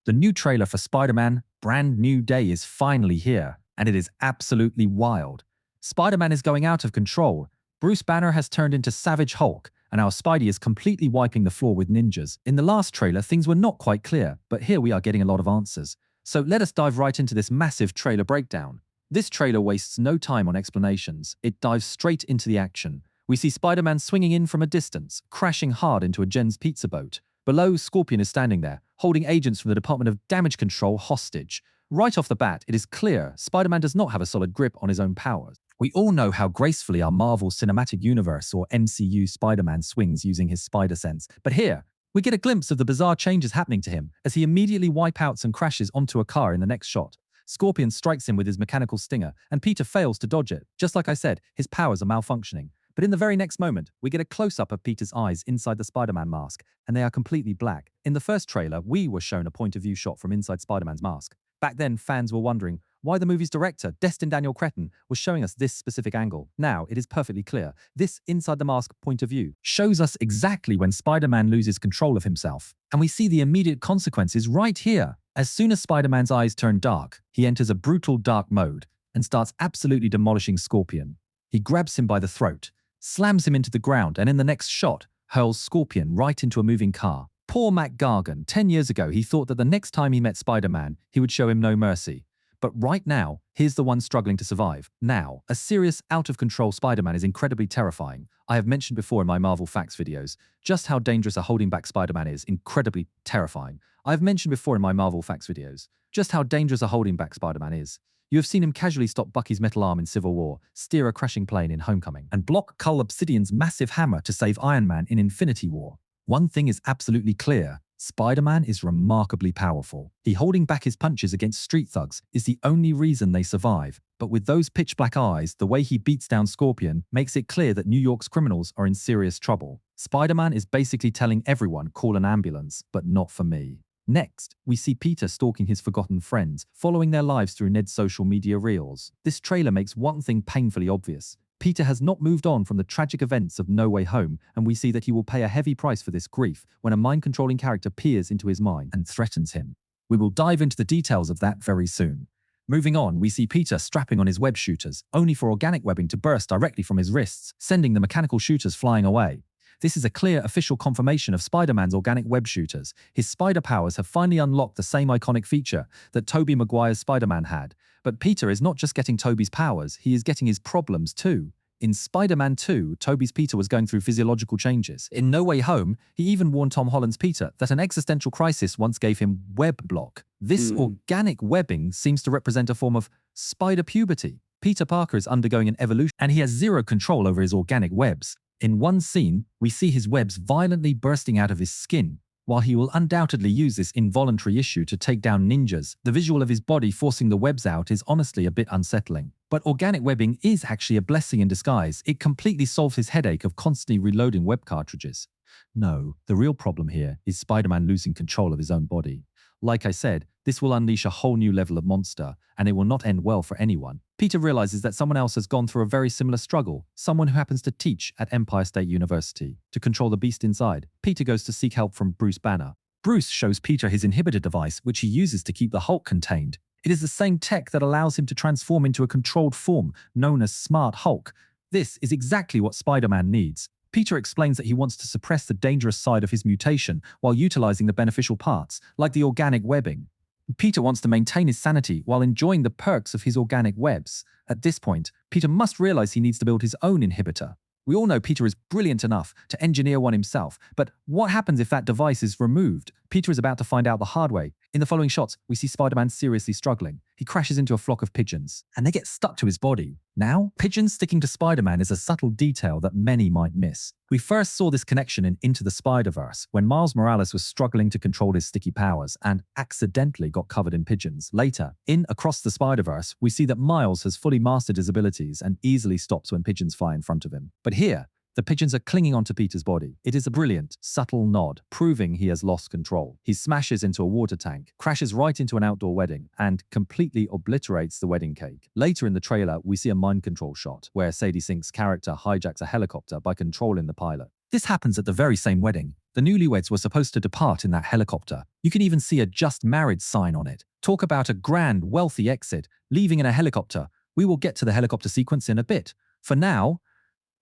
The new trailer for Spider-Man Brand New Day is finally here, and it is absolutely wild. Spider-Man is going out of control. Bruce Banner has turned into Savage Hulk, and our Spidey is completely wiping the floor with ninjas. In the last trailer, things were not quite clear, but here we are getting a lot of answers. So let us dive right into this massive trailer breakdown. This trailer wastes no time on explanations. It dives straight into the action. We see Spider-Man swinging in from a distance, crashing hard into a Jen's pizza boat. Below, Scorpion is standing there, holding agents from the Department of Damage Control hostage. Right off the bat, it is clear Spider-Man does not have a solid grip on his own powers. We all know how gracefully our Marvel Cinematic Universe or MCU Spider-Man swings using his spider sense, but here, we get a glimpse of the bizarre changes happening to him as he immediately wipeouts and crashes onto a car in the next shot. Scorpion strikes him with his mechanical stinger, and Peter fails to dodge it. Just like I said, his powers are malfunctioning. But in the very next moment, we get a close-up of Peter's eyes inside the Spider-Man mask, and they are completely black. In the first trailer, we were shown a point-of-view shot from inside Spider-Man's mask. Back then, fans were wondering why the movie's director, Destin Daniel Cretton, was showing us this specific angle. Now, it is perfectly clear. This inside-the-mask point of view shows us exactly when Spider-Man loses control of himself. And we see the immediate consequences right here. As soon as Spider-Man's eyes turn dark, he enters a brutal dark mode and starts absolutely demolishing Scorpion. He grabs him by the throat, slams him into the ground, and in the next shot, hurls Scorpion right into a moving car. Poor Mac Gargan. 10 years ago, he thought that the next time he met Spider-Man, he would show him no mercy. But right now, he's the one struggling to survive. Now, a serious, out-of-control Spider-Man is incredibly terrifying. I have mentioned before in my Marvel Facts videos just how dangerous a holding back Spider-Man is, incredibly terrifying. I have mentioned before in my Marvel Facts videos just how dangerous a holding back Spider-Man is. You have seen him casually stop Bucky's metal arm in Civil War, steer a crashing plane in Homecoming, and block Cull Obsidian's massive hammer to save Iron Man in Infinity War. One thing is absolutely clear. Spider-Man is remarkably powerful. He holding back his punches against street thugs is the only reason they survive. But with those pitch-black eyes, the way he beats down Scorpion makes it clear that New York's criminals are in serious trouble. Spider-Man is basically telling everyone, call an ambulance, but not for me. Next, we see Peter stalking his forgotten friends, following their lives through Ned's social media reels. This trailer makes one thing painfully obvious. Peter has not moved on from the tragic events of No Way Home, and we see that he will pay a heavy price for this grief when a mind-controlling character peers into his mind and threatens him. We will dive into the details of that very soon. Moving on, we see Peter strapping on his web shooters, only for organic webbing to burst directly from his wrists, sending the mechanical shooters flying away. This is a clear official confirmation of Spider-Man's organic web shooters. His spider powers have finally unlocked the same iconic feature that Tobey Maguire's Spider-Man had. But Peter is not just getting Tobey's powers, he is getting his problems too. In Spider-Man 2, Tobey's Peter was going through physiological changes. In No Way Home, he even warned Tom Holland's Peter that an existential crisis once gave him web block. This organic webbing seems to represent a form of spider puberty. Peter Parker is undergoing an evolution, and he has zero control over his organic webs. In one scene, we see his webs violently bursting out of his skin. While he will undoubtedly use this involuntary issue to take down ninjas, the visual of his body forcing the webs out is honestly a bit unsettling. But organic webbing is actually a blessing in disguise. It completely solves his headache of constantly reloading web cartridges. No, the real problem here is Spider-Man losing control of his own body. Like I said, this will unleash a whole new level of monster, and it will not end well for anyone. Peter realizes that someone else has gone through a very similar struggle, someone who happens to teach at Empire State University. To control the beast inside, Peter goes to seek help from Bruce Banner. Bruce shows Peter his inhibitor device, which he uses to keep the Hulk contained. It is the same tech that allows him to transform into a controlled form, known as Smart Hulk. This is exactly what Spider-Man needs. Peter explains that he wants to suppress the dangerous side of his mutation while utilizing the beneficial parts, like the organic webbing. Peter wants to maintain his sanity while enjoying the perks of his organic webs. At this point, Peter must realize he needs to build his own inhibitor. We all know Peter is brilliant enough to engineer one himself, but what happens if that device is removed? Peter is about to find out the hard way. In the following shots, we see Spider-Man seriously struggling. He crashes into a flock of pigeons, and they get stuck to his body. Now, pigeons sticking to Spider-Man is a subtle detail that many might miss. We first saw this connection in Into the Spider-Verse, when Miles Morales was struggling to control his sticky powers and accidentally got covered in pigeons. Later, in Across the Spider-Verse, we see that Miles has fully mastered his abilities and easily stops when pigeons fly in front of him. But here, the pigeons are clinging onto Peter's body. It is a brilliant, subtle nod, proving he has lost control. He smashes into a water tank, crashes right into an outdoor wedding, and completely obliterates the wedding cake. Later in the trailer, we see a mind control shot, where Sadie Sink's character hijacks a helicopter by controlling the pilot. This happens at the very same wedding. The newlyweds were supposed to depart in that helicopter. You can even see a just married sign on it. Talk about a grand, wealthy exit, leaving in a helicopter. We will get to the helicopter sequence in a bit. For now,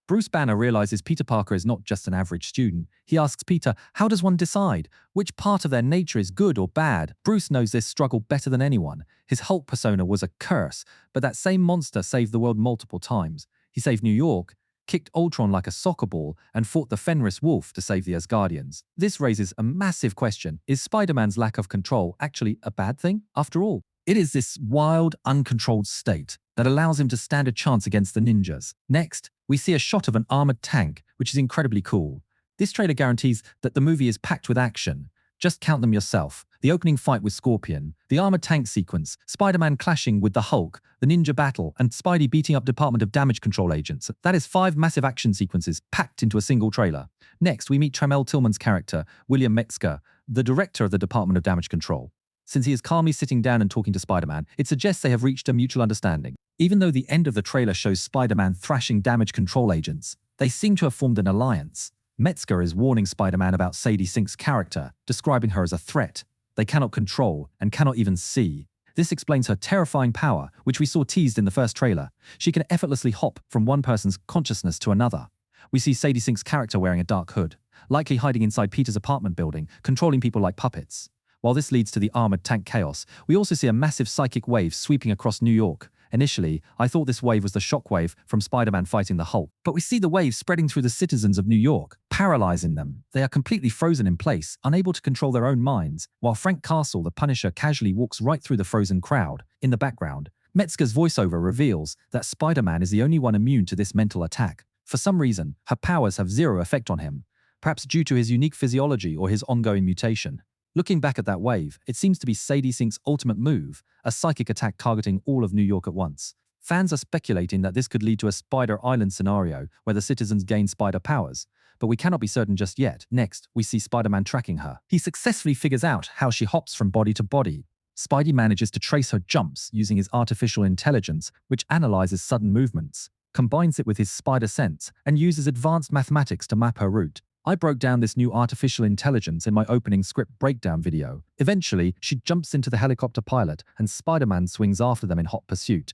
Bruce Banner realizes Peter Parker is not just an average student. He asks Peter, how does one decide? Which part of their nature is good or bad? Bruce knows this struggle better than anyone. His Hulk persona was a curse, but that same monster saved the world multiple times. He saved New York, kicked Ultron like a soccer ball, and fought the Fenris Wolf to save the Asgardians. This raises a massive question. Is Spider-Man's lack of control actually a bad thing? After all, it is this wild, uncontrolled state that allows him to stand a chance against the ninjas. Next, we see a shot of an armored tank, which is incredibly cool. This trailer guarantees that the movie is packed with action. Just count them yourself. The opening fight with Scorpion, the armored tank sequence, Spider-Man clashing with the Hulk, the ninja battle, and Spidey beating up Department of Damage Control agents. That is 5 massive action sequences packed into a single trailer. Next, we meet Tramell Tillman's character, William Metzger, the director of the Department of Damage Control. Since he is calmly sitting down and talking to Spider-Man, it suggests they have reached a mutual understanding. Even though the end of the trailer shows Spider-Man thrashing damage control agents, they seem to have formed an alliance. Metzger is warning Spider-Man about Sadie Sink's character, describing her as a threat they cannot control and cannot even see. This explains her terrifying power, which we saw teased in the first trailer. She can effortlessly hop from one person's consciousness to another. We see Sadie Sink's character wearing a dark hood, likely hiding inside Peter's apartment building, controlling people like puppets. While this leads to the armored tank chaos, we also see a massive psychic wave sweeping across New York. Initially, I thought this wave was the shockwave from Spider-Man fighting the Hulk, but we see the wave spreading through the citizens of New York, paralyzing them. They are completely frozen in place, unable to control their own minds, while Frank Castle, the Punisher, casually walks right through the frozen crowd. In the background, Metzger's voiceover reveals that Spider-Man is the only one immune to this mental attack. For some reason, her powers have zero effect on him, perhaps due to his unique physiology or his ongoing mutation. Looking back at that wave, it seems to be Sadie Sink's ultimate move, a psychic attack targeting all of New York at once. Fans are speculating that this could lead to a Spider Island scenario where the citizens gain spider powers, but we cannot be certain just yet. Next, we see Spider-Man tracking her. He successfully figures out how she hops from body to body. Spidey manages to trace her jumps using his artificial intelligence, which analyzes sudden movements, combines it with his spider sense, and uses advanced mathematics to map her route. I broke down this new artificial intelligence in my opening script breakdown video. Eventually, she jumps into the helicopter pilot and Spider-Man swings after them in hot pursuit.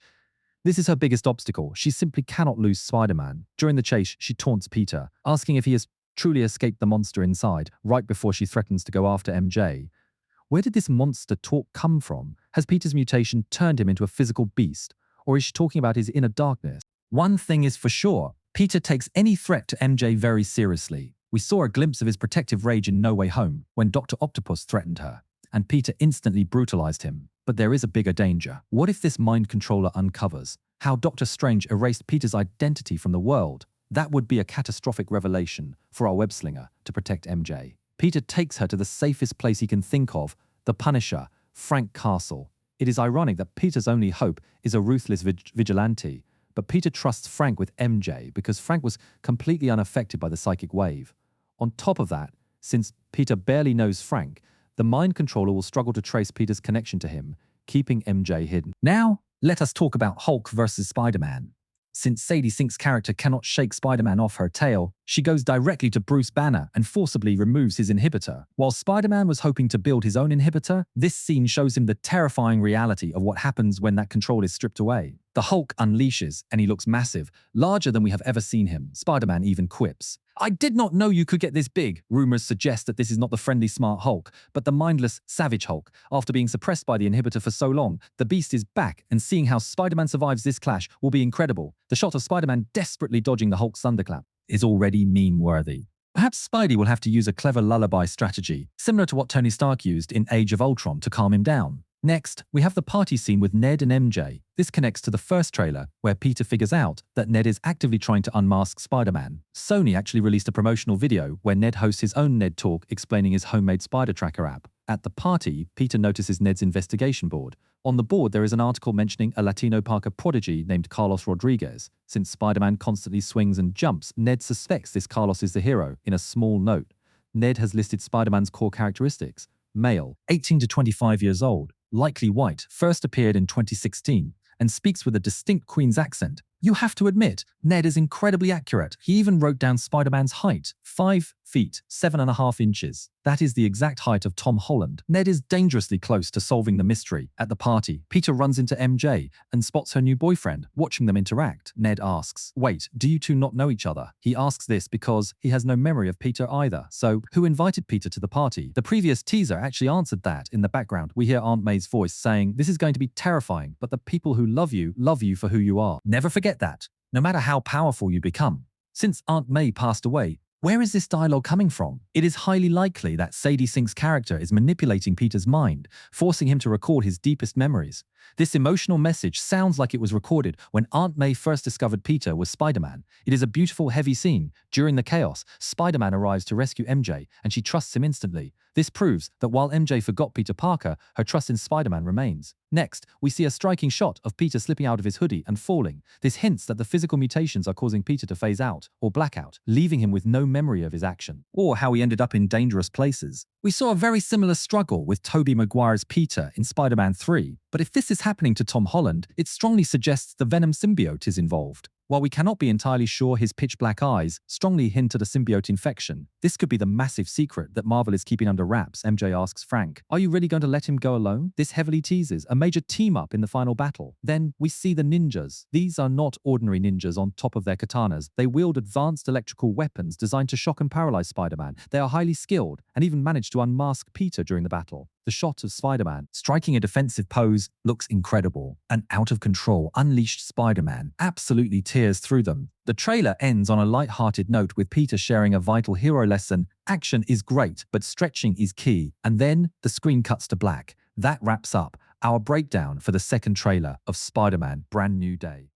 This is her biggest obstacle. She simply cannot lose Spider-Man. During the chase, she taunts Peter, asking if he has truly escaped the monster inside, right before she threatens to go after MJ. Where did this monster talk come from? Has Peter's mutation turned him into a physical beast? Or is she talking about his inner darkness? One thing is for sure, Peter takes any threat to MJ very seriously. We saw a glimpse of his protective rage in No Way Home when Dr. Octopus threatened her, and Peter instantly brutalized him. But there is a bigger danger. What if this mind controller uncovers how Doctor Strange erased Peter's identity from the world? That would be a catastrophic revelation for our web-slinger to protect MJ. Peter takes her to the safest place he can think of, the Punisher, Frank Castle. It is ironic that Peter's only hope is a ruthless vigilante, but Peter trusts Frank with MJ because Frank was completely unaffected by the psychic wave. On top of that, since Peter barely knows Frank, the mind controller will struggle to trace Peter's connection to him, keeping MJ hidden. Now, let us talk about Hulk versus Spider-Man. Since Sadie Sink's character cannot shake Spider-Man off her tail, she goes directly to Bruce Banner and forcibly removes his inhibitor. While Spider-Man was hoping to build his own inhibitor, this scene shows him the terrifying reality of what happens when that control is stripped away. The Hulk unleashes, and he looks massive, larger than we have ever seen him. Spider-Man even quips, "I did not know you could get this big." Rumors suggest that this is not the friendly smart Hulk, but the mindless, savage Hulk. After being suppressed by the inhibitor for so long, the beast is back, and seeing how Spider-Man survives this clash will be incredible. The shot of Spider-Man desperately dodging the Hulk's thunderclap is already meme-worthy. Perhaps Spidey will have to use a clever lullaby strategy, similar to what Tony Stark used in Age of Ultron to calm him down. Next, we have the party scene with Ned and MJ. This connects to the first trailer, where Peter figures out that Ned is actively trying to unmask Spider-Man. Sony actually released a promotional video where Ned hosts his own Ned Talk explaining his homemade spider tracker app. At the party, Peter notices Ned's investigation board. On the board, there is an article mentioning a Latino Parker prodigy named Carlos Rodriguez. Since Spider-Man constantly swings and jumps, Ned suspects this Carlos is the hero. In a small note, Ned has listed Spider-Man's core characteristics: male, 18 to 25 years old, likely white, first appeared in 2016, and speaks with a distinct Queen's accent. You have to admit, Ned is incredibly accurate. He even wrote down Spider-Man's height, 5 feet, 7.5 inches. That is the exact height of Tom Holland. Ned is dangerously close to solving the mystery. At the party, Peter runs into MJ and spots her new boyfriend, watching them interact. Ned asks, "Wait, do you two not know each other?" He asks this because he has no memory of Peter either. So, who invited Peter to the party? The previous teaser actually answered that. In the background, we hear Aunt May's voice saying, "This is going to be terrifying, but the people who love you for who you are." Never forget that, no matter how powerful you become. Since Aunt May passed away, where is this dialogue coming from? It is highly likely that Sadie Sink's character is manipulating Peter's mind, forcing him to record his deepest memories. This emotional message sounds like it was recorded when Aunt May first discovered Peter was Spider-Man. It is a beautiful, heavy scene. During the chaos, Spider-Man arrives to rescue MJ, and she trusts him instantly. This proves that while MJ forgot Peter Parker, her trust in Spider-Man remains. Next, we see a striking shot of Peter slipping out of his hoodie and falling. This hints that the physical mutations are causing Peter to phase out, or blackout, leaving him with no memory of his action, or how he ended up in dangerous places. We saw a very similar struggle with Tobey Maguire's Peter in Spider-Man 3, but if this is happening to Tom Holland, it strongly suggests the Venom symbiote is involved. While we cannot be entirely sure, his pitch-black eyes strongly hint at a symbiote infection. This could be the massive secret that Marvel is keeping under wraps. MJ asks Frank, "Are you really going to let him go alone?" This heavily teases a major team-up in the final battle. Then we see the ninjas. These are not ordinary ninjas on top of their katanas. They wield advanced electrical weapons designed to shock and paralyze Spider-Man. They are highly skilled and even manage to unmask Peter during the battle. The shot of Spider-Man striking a defensive pose looks incredible. An out-of-control, unleashed Spider-Man absolutely tears through them. The trailer ends on a light-hearted note with Peter sharing a vital hero lesson. Action is great, but stretching is key. And then the screen cuts to black. That wraps up our breakdown for the second trailer of Spider-Man Brand New Day.